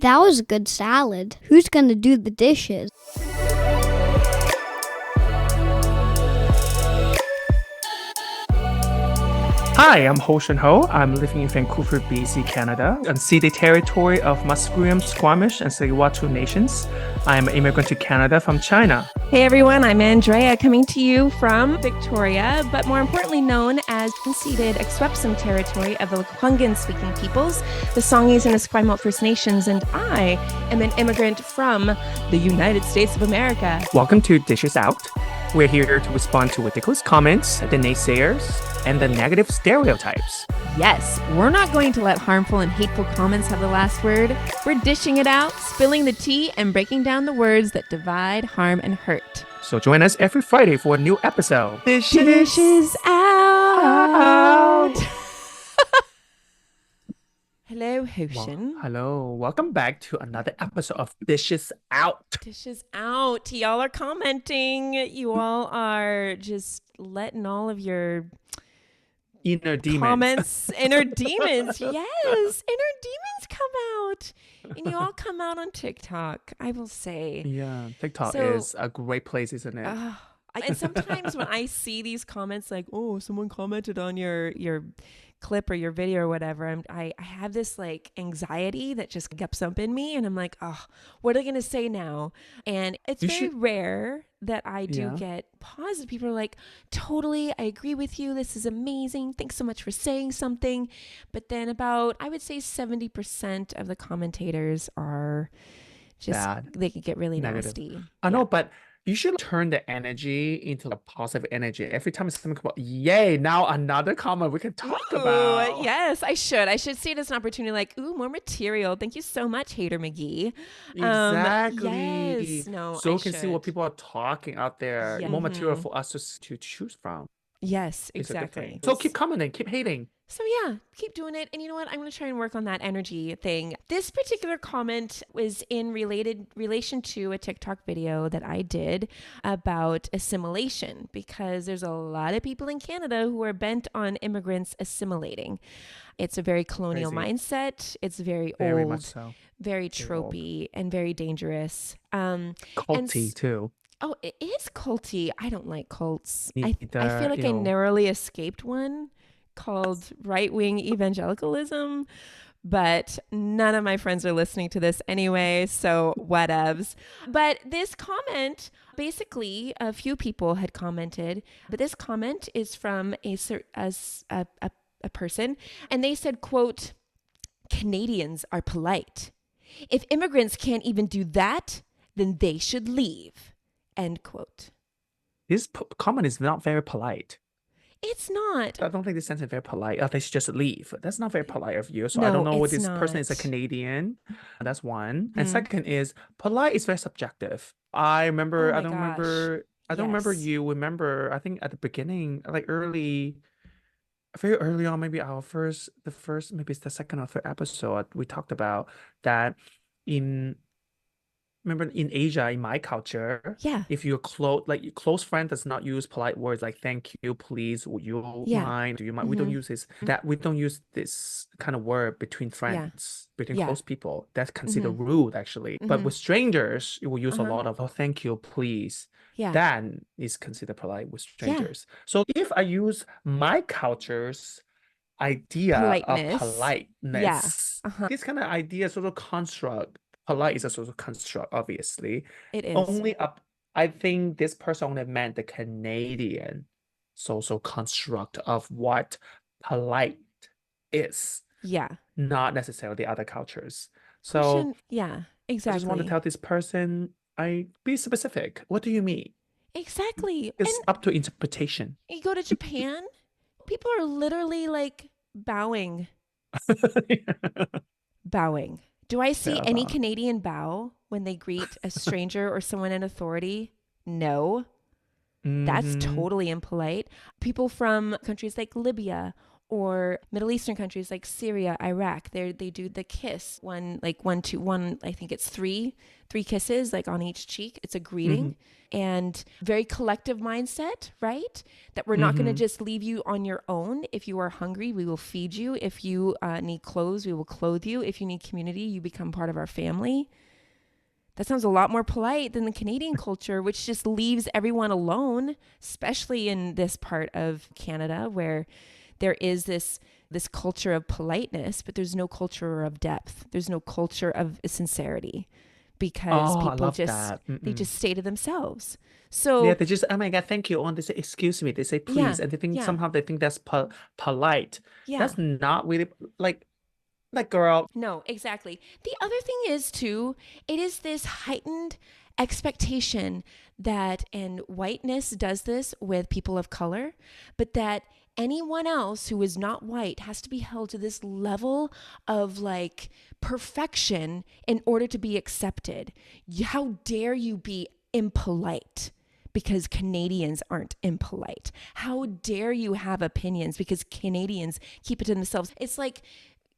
That was a good salad. Who's gonna do the dishes? Hi, I'm Ho Shun Ho. I'm living in Vancouver, BC, Canada, unceded territory of Musqueam, Squamish, and Tsleil-Waututh nations. I am an immigrant to Canada from China. Hey everyone, I'm Andrea coming to you from Victoria, but more importantly known as unceded Akwesasne territory of the Lekwungen-speaking peoples, the Songhees and Esquimalt First Nations, and I am an immigrant from the United States of America. Welcome to Dishes Out. We're here to respond to ridiculous comments, the naysayers, and the negative stereotypes. Yes, we're not going to let harmful and hateful comments have the last word. We're dishing it out, spilling the tea, and breaking down the words that divide, harm, and hurt. So join us every Friday for a new episode. Dishes out. Hello, Hoshin. Hello. Welcome back to another episode of Dishes Out. Dishes out. Y'all are commenting. You all are just letting all of your inner demons. Comments, inner demons. Yes, inner demons come out. And you all come out on TikTok, I will say. Yeah, TikTok is a great place, isn't it? And sometimes when I see these comments like, oh, someone commented on your clip or your video or whatever, I have this like anxiety that just gets up in me, and I'm like, oh, what are they gonna say now? And it's very rare that I do get positive. People are like, totally, I agree with you, this is amazing, thanks so much for saying something. But then about, I would say 70% of the commentators are just bad. They could get really nasty. I know, but you should turn the energy into a positive energy. Every time someone comes up, yay, now another comment we can talk about. Yes, I should see it as an opportunity, like, ooh, more material. Thank you so much, Hater McGee. Exactly. Yes. No, so we can see what people are talking out there. Yeah. More material for us to choose from. Yes, exactly. So keep commenting, keep hating. So yeah, keep doing it. And you know what? I'm going to try and work on that energy thing. This particular comment was in relation to a TikTok video that I did about assimilation, because there's a lot of people in Canada who are bent on immigrants assimilating. It's a very colonial mindset. It's very old, much so. Very tropey, and very dangerous. Culty too. Oh, it is culty. I don't like cults. I feel like I narrowly escaped one called right-wing evangelicalism, but none of my friends are listening to this anyway, so whatevs. But this comment, basically, a few people had commented, but this comment is from a person, and they said, quote, "Canadians are polite. If immigrants can't even do that, then they should leave." End quote. This comment is not very polite. It's not. I don't think this sentence is very polite. They should just leave. That's not very polite of you. So no, I don't know what this not. person is a Canadian. That's one. And second is polite is very subjective. I remember. I don't remember you. Remember? I think at the beginning, like very early on, maybe maybe it's the second or third episode, we talked about that Remember in Asia, in my culture, if you're your close friend does not use polite words like thank you, please, would you mind, do you mind? We don't use we don't use this kind of word between friends, between close people. That's considered rude, actually. But with strangers, you will use a lot of thank you, please. That is considered polite with strangers. So if I use my culture's idea of politeness, this kind of idea, sort of construct. Polite is a social construct, obviously. It is. I think this person only meant the Canadian social construct of what polite is. Yeah. Not necessarily the other cultures. So yeah, exactly. I just want to tell this person, be specific. What do you mean? Exactly. It's up to interpretation. You go to Japan, people are literally like bowing. Bowing. Do I see any Canadian bow when they greet a stranger or someone in authority? No. That's totally impolite. People from countries like Libya Or Middle Eastern countries like Syria, Iraq, they do the kiss, one, like one, two, one, I think it's three kisses, like on each cheek. It's a greeting. And very collective mindset, right? That we're not going to just leave you on your own. If you are hungry, we will feed you. If you need clothes, we will clothe you. If you need community, you become part of our family. That sounds a lot more polite than the Canadian culture, which just leaves everyone alone, especially in this part of Canada where there is this culture of politeness, but there's no culture of depth. There's no culture of sincerity, because Oh, I people love just that. they just stay to themselves. Yeah, So they just, oh my God, thank you. And they say, excuse me. They say, yeah, please. And they think yeah, somehow they think that's polite. yeah. That's not really like, girl. No, exactly. The other thing is too, it is this heightened expectation that, and whiteness does this with people of color, but that anyone else who is not white has to be held to this level of like perfection in order to be accepted. How dare you be impolite? Because Canadians aren't impolite. How dare you have opinions because Canadians keep it to themselves? It's like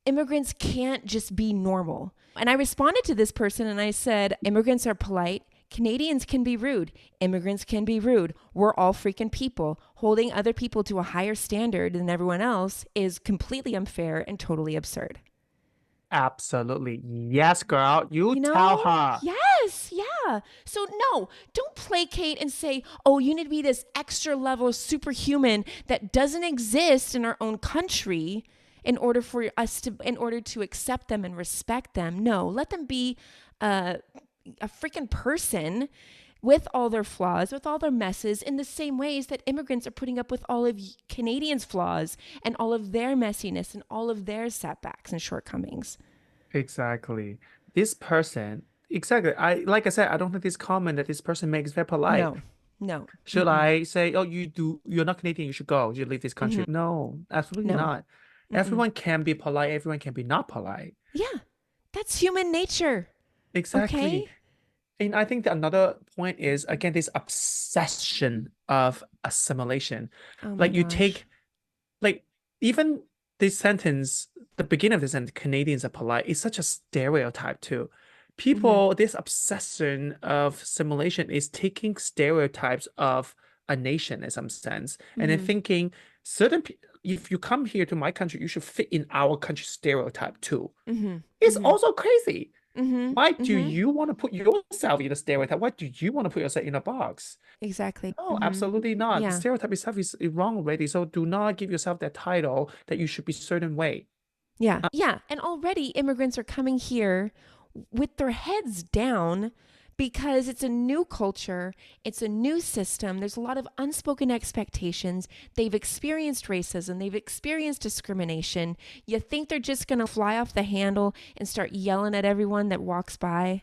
immigrants can't just be normal. And I responded to this person and I said, immigrants are polite. Canadians can be rude. Immigrants can be rude. We're all freaking people. Holding other people to a higher standard than everyone else is completely unfair and totally absurd. Absolutely. Yes, girl. You You tell know? her. Yes, yeah. So no, don't placate and say, oh, you need to be this extra level superhuman that doesn't exist in our own country in order to accept them and respect them. No, let them be a freaking person with all their flaws, with all their messes, in the same ways that immigrants are putting up with all of Canadians' flaws and all of their messiness and all of their setbacks and shortcomings. Exactly. This person, exactly. Like I said, I don't think this comment that this person makes very polite. No, no, Should I say, oh, you're not Canadian, you should go, you leave this country? No, absolutely no. not. Everyone can be polite, everyone can be not polite. Yeah, that's human nature. Exactly. Okay. And I think that another point is, again, this obsession of assimilation. Oh my Like you gosh. take, like, even this sentence, the beginning of this sentence, Canadians are polite, is such a stereotype too. People, this obsession of assimilation is taking stereotypes of a nation in some sense, and then thinking if you come here to my country, you should fit in our country stereotype too. It's also crazy. Why do you want to put yourself in a stereotype? Why do you want to put yourself in a box? Exactly. No, absolutely not. The Yeah. stereotype itself is wrong already. So do not give yourself that title that you should be certain way. Yeah. Yeah. And already immigrants are coming here with their heads down because it's a new culture, it's a new system. There's a lot of unspoken expectations. They've experienced racism, they've experienced discrimination. You think they're just going to fly off the handle and start yelling at everyone that walks by?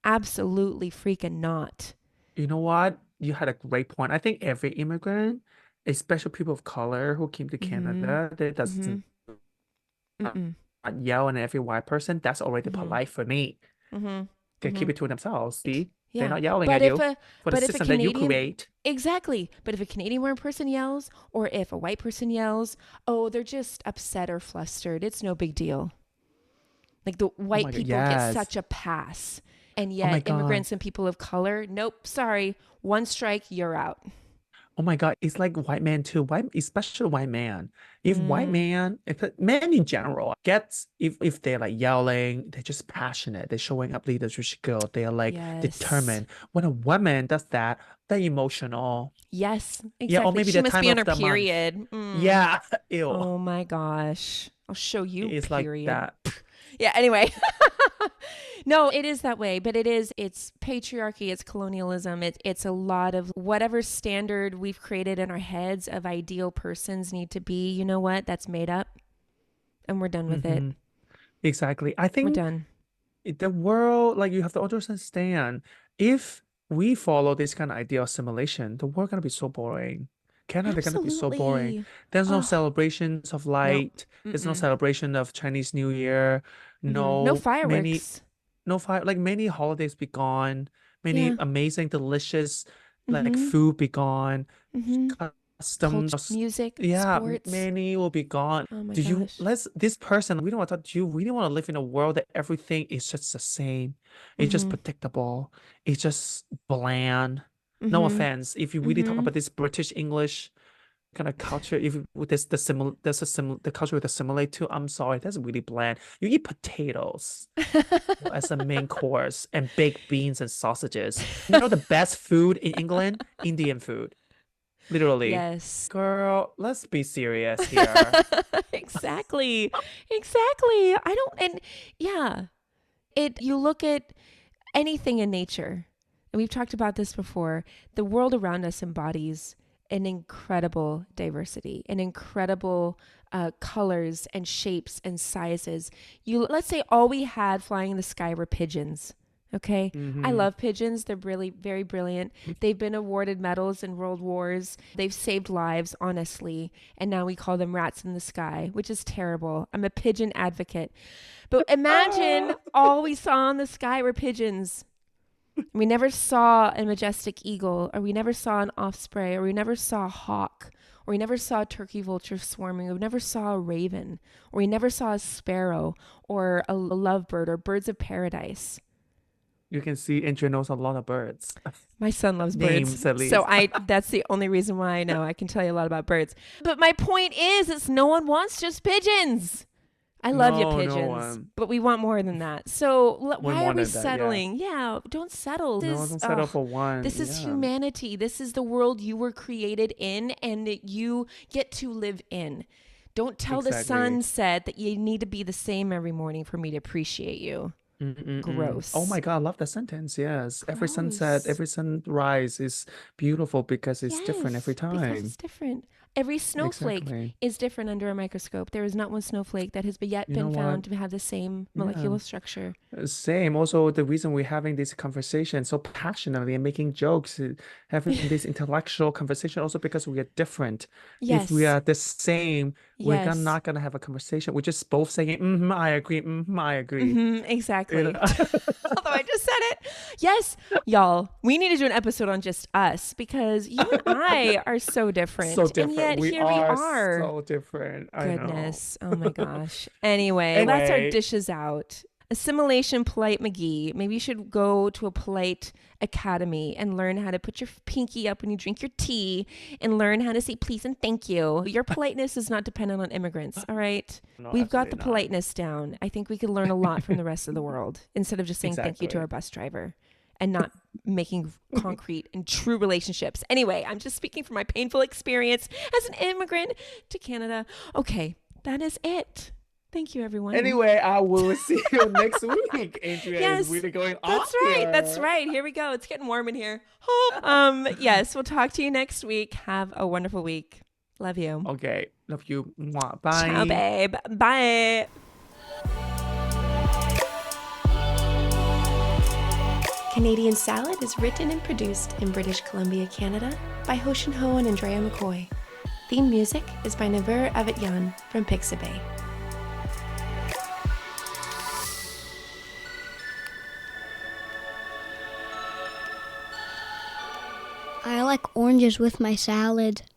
Absolutely freaking not. You know what? You had a great point. I think every immigrant, especially people of color who came to Canada, that doesn't yell at every white person, that's already polite for me. They keep it to themselves. See? They're Yeah. not yelling But at if you a for the but if a system that you Canadian create. Exactly. But if a Canadian white person yells or if a white person yells, oh, they're just upset or flustered. It's no big deal. Like the Oh white my God, people get yes. such a pass. And Oh my yet God. immigrants and people of color, nope, sorry. One strike, you're out. Oh my God, it's like white man too. Especially white man. If white man, if men in general gets, if they're like yelling, they're just passionate. They're showing up leadership skill. They are like Yes. determined. When a woman does that, they're emotional. Yes, Yeah, or exactly. maybe She the must time be on of her the month. period. Yeah, ew. Oh my gosh. I'll show you It's like period. that. Yeah, anyway. No, it is that way, but it's patriarchy, it's colonialism, it's a lot of whatever standard we've created in our heads of ideal persons need to be. You know what? That's made up, and we're done with it. Exactly. I We're think done. the world, like you have to understand, if we follow this kind of idea of assimilation, the world gonna be so boring. Canada gonna be so boring. Absolutely. There's no Oh, celebrations of no. light. There's no Mm-mm. celebration of Chinese New Year. No No many, fireworks. no fire. Like many holidays be gone. Many Yeah. amazing, delicious, like Mm-hmm. food be gone. Mm-hmm. music, yeah, sports. many will be gone. Oh my Do you gosh. this person, we don't want to talk, do you really want to live in a world that everything is just the same? It's just Mm-hmm. predictable. It's just bland. No Mm-hmm. offense. If you really talk Mm-hmm. about this British English kind of culture, if with this the culture we assimilate to, I'm sorry, that's really bland. You eat potatoes as a main course and baked beans and sausages. You know the best food in England? Indian food. Literally. Yes. Girl, let's be serious here. Exactly. Exactly. I don't, and yeah, you look at anything in nature, and we've talked about this before, the world around us embodies an incredible diversity, an incredible colors and shapes and sizes. Let's say all we had flying in the sky were pigeons. Okay. I Hmm. love pigeons. They're really very brilliant. They've been awarded medals in world wars. They've saved lives, honestly. And now we call them rats in the sky, which is terrible. I'm a pigeon advocate. But imagine all we saw in the sky were pigeons. We never saw a majestic eagle, or we never saw an osprey, or we never saw a hawk, or we never saw a turkey vulture swarming, or we never saw a raven, or we never saw a sparrow, or a lovebird, or birds of paradise. You can see Andrea knows a lot of birds. My son loves birds. Names at So least. that's the only reason why I know. I can tell you a lot about birds. But my point is no one wants just pigeons. I love you, No, no pigeons, one. but we want more than that. So We why are we wanted that, yeah. settling? Yeah, don't settle. No, don't settle for one. This is Yeah. humanity. This is the world you were created in and that you get to live in. Don't tell the Exactly. sunset that you need to be the same every morning for me to appreciate you. Mm-mm-mm. Gross. Oh my God, I love that sentence. Yes. Every sunset, Gross. every sunrise is beautiful because it's different every Yes, because time. it's different. Every snowflake Exactly. is different under a microscope. There is not one snowflake that has yet You know been what? found to have the same Yeah. molecular structure. Same. Also, the reason we're having this conversation so passionately and making jokes, having this intellectual conversation, also because we are different. If we Yes. are the same, we're Yes. not gonna have a conversation. We're just both saying, I agree, I agree. Exactly. You know? Although I just said it. Yes, y'all, we need to do an episode on just us because you and I are so different. So different. And yet We here we are. so different. I know. Goodness. Oh my gosh. Anyway, that's our dishes out. Assimilation Polite McGee. Maybe you should go to a polite academy and learn how to put your pinky up when you drink your tea and learn how to say please and thank you. Your politeness is not dependent on immigrants, all right? No, We've got the absolutely not. politeness down. I think we could learn a lot from the rest of the world instead of just saying thank you to Exactly. our bus driver and not making concrete and true relationships. Anyway, I'm just speaking from my painful experience as an immigrant to Canada. Okay, that is it. Thank you, everyone. Anyway, I will see you next week. Andrea Yes, is really going That's off right. here. That's right. Here we go. It's getting warm in here. Yes, we'll talk to you next week. Have a wonderful week. Love you. Okay. Love you. Mwah. Bye. Ciao, babe. Bye. Canadian Salad is written and produced in British Columbia, Canada by Hoshin Ho and Andrea McCoy. Theme music is by Naver Avetyan from Pixabay. I like oranges with my salad.